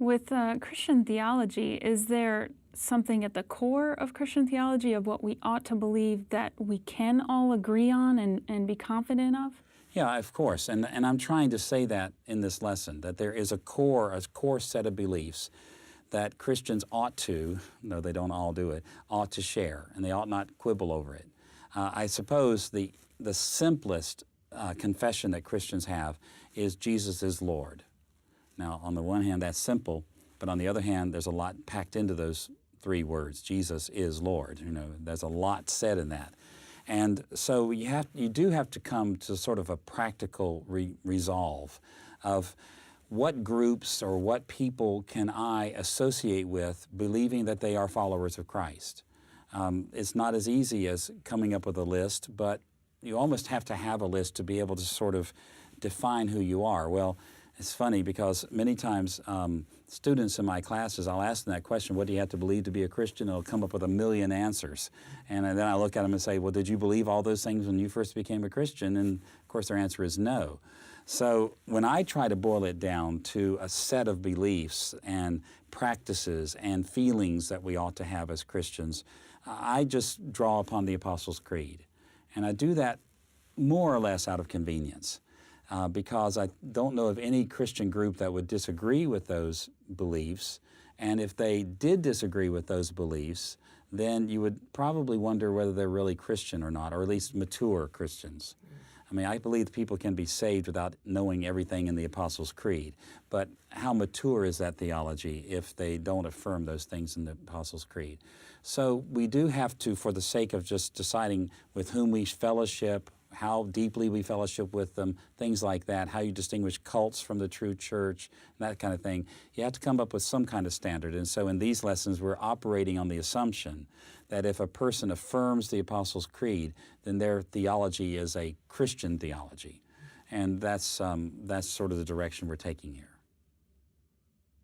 With Christian theology, is there something at the core of Christian theology of what we ought to believe that we can all agree on and be confident of? Yeah, of course, and I'm trying to say that in this lesson, that there is a core set of beliefs that Christians ought to, though they don't all do it, ought to share, and they ought not quibble over it. I suppose the simplest confession that Christians have is Jesus is Lord. Now, on the one hand, that's simple, but on the other hand, there's a lot packed into those three words. Jesus is Lord. You know, there's a lot said in that. And so you do have to come to sort of a practical resolve of what groups or what people can I associate with believing that they are followers of Christ. It's not as easy as coming up with a list, but you almost have to have a list to be able to sort of define who you are. Well, it's funny because many times students in my classes, I'll ask them that question, what do you have to believe to be a Christian? They'll come up with a million answers. And then I look at them and say, well, did you believe all those things when you first became a Christian? And of course their answer is no. So when I try to boil it down to a set of beliefs and practices and feelings that we ought to have as Christians, I just draw upon the Apostles' Creed. And I do that more or less out of convenience. Because I don't know of any Christian group that would disagree with those beliefs. And if they did disagree with those beliefs, then you would probably wonder whether they're really Christian or not, or at least mature Christians. I mean, I believe that people can be saved without knowing everything in the Apostles' Creed. But how mature is that theology if they don't affirm those things in the Apostles' Creed? So we do have to, for the sake of just deciding with whom we fellowship, how deeply we fellowship with them, things like that, how you distinguish cults from the true church, that kind of thing. You have to come up with some kind of standard. And so in these lessons, we're operating on the assumption that if a person affirms the Apostles' Creed, then their theology is a Christian theology. And that's sort of the direction we're taking here.